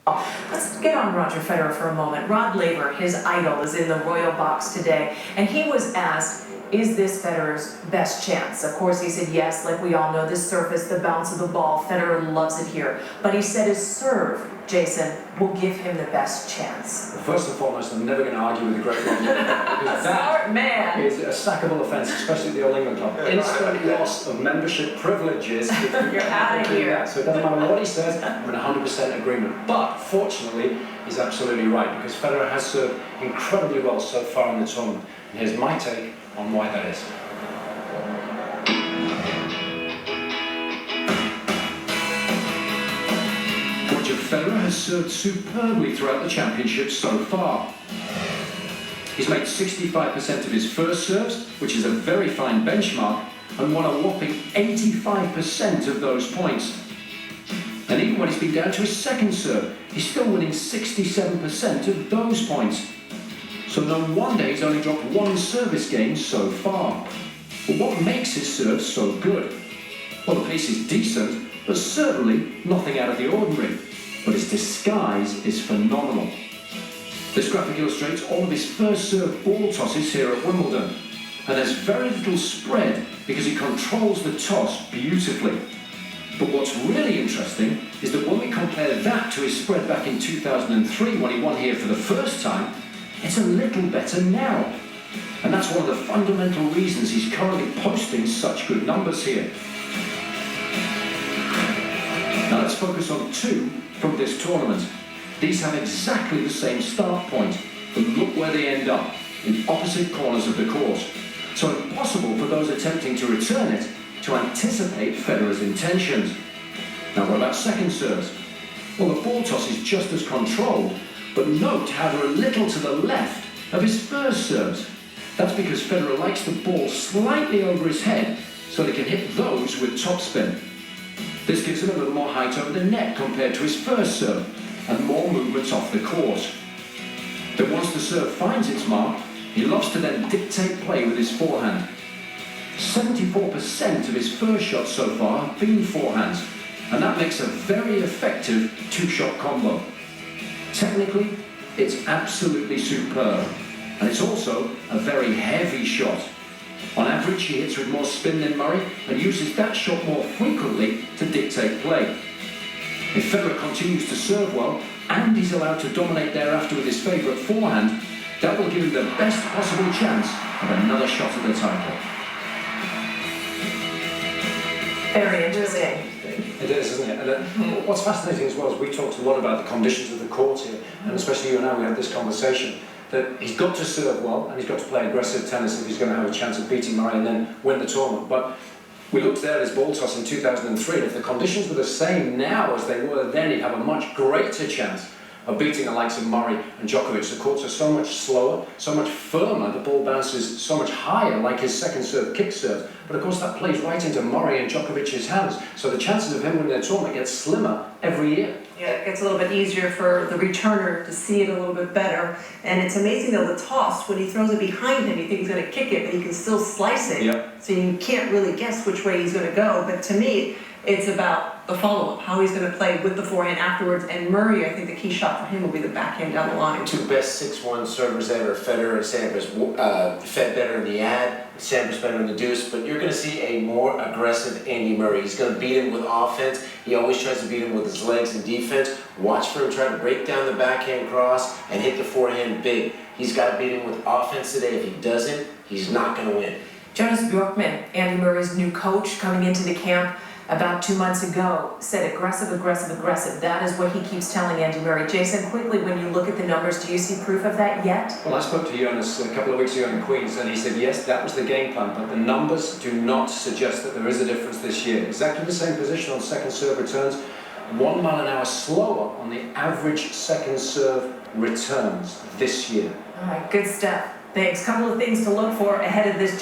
Let's get on Roger Federer for a moment. Rod Laver, his idol, is in the royal box today, and he was asked, is this Federer's best chance? Of course, he said yes. Like we all know, this surface, the bounce of the ball, Federer loves it here. But he said his serve, Jason, will give him the best chance. Well, first and foremost, I'm never going to argue with the great Roger because Smart man. Is a sackable offence, especially at the All England Club. Instant loss of membership privileges. You're out of here. So it doesn't matter what he says, I'm in 100% agreement. But fortunately, he's absolutely right because Federer has served incredibly well so far in the tournament. And here's my take on why that is. Roger Federer has served superbly throughout the championship so far. He's made 65% of his first serves, which is a very fine benchmark, and won a whopping 85% of those points. And even when he's been down to his second serve, he's still winning 67% of those points. So no wonder he's only dropped one service game so far. But what makes his serve so good? Well, the pace is decent, but certainly nothing out of the ordinary. But his disguise is phenomenal. This graphic illustrates all of his first serve ball tosses here at Wimbledon. And there's very little spread because he controls the toss beautifully. But what's really interesting is that when we compare that to his spread back in 2003 when he won here for the first time, it's a little better now. And that's one of the fundamental reasons he's currently posting such good numbers here. Now let's focus on two from this tournament. These have exactly the same start point, but look where they end up, in opposite corners of the court. So impossible for those attempting to return it to anticipate Federer's intentions. Now what about second serves? Well, the ball toss is just as controlled, but note how they're a little to the left of his first serves. That's because Federer likes the ball slightly over his head so they can hit those with topspin. This gives him a little more height over the net compared to his first serve and more movements off the court. But once the serve finds its mark, he loves to then dictate play with his forehand. 74% of his first shots so far have been forehands, and that makes a very effective two-shot combo. Technically, it's absolutely superb, and it's also a very heavy shot. On average, he hits with more spin than Murray and uses that shot more frequently to dictate play. If Federer continues to serve well, and he's allowed to dominate thereafter with his favourite forehand, that will give him the best possible chance of another shot at the title. Very interesting. It is, isn't it? And what's fascinating as well is we talked a lot about the conditions of the court here, and especially you and I, we had this conversation, that he's got to serve well and he's got to play aggressive tennis if he's going to have a chance of beating Murray and then win the tournament. But we looked there at his ball toss in 2003, and if the conditions were the same now as they were then, he'd have a much greater chance of beating the likes of Murray and Djokovic. The courts are so much slower, so much firmer, the ball bounces so much higher, like his second serve kick serve. But of course that plays right into Murray and Djokovic's hands, so the chances of him winning the tournament get slimmer every year. Yeah, it gets a little bit easier for the returner to see it a little bit better. And it's amazing though, the toss, when he throws it behind him, you think he's going to kick it, but he can still slice it. Yep. So you can't really guess which way he's going to go. But to me, it's about the follow-up, how he's going to play with the forehand afterwards. And Murray, I think the key shot for him will be the backhand down the line. Two best 6-1 servers ever, Federer and Sampras. Fed better in the ad, Sampras better in the deuce, but you're going to see a more aggressive Andy Murray. He's going to beat him with offense. He always tries to beat him with his legs and defense. Watch for him try to break down the backhand cross and hit the forehand big. He's got to beat him with offense today. If he doesn't, he's not going to win. Jonas Bjorkman, Andy Murray's new coach, coming into the camp about 2 months ago, said aggressive, aggressive, aggressive. That is what he keeps telling Andy Murray. Jason, quickly, when you look at the numbers, do you see proof of that yet? Well, I spoke to Jonas a couple of weeks ago in Queens, and he said, yes, that was the game plan, but the numbers do not suggest that there is a difference this year. Exactly the same position on second serve returns, 1 mile an hour slower on the average second serve returns this year. All right, good stuff. Thanks. Couple of things to look for ahead of this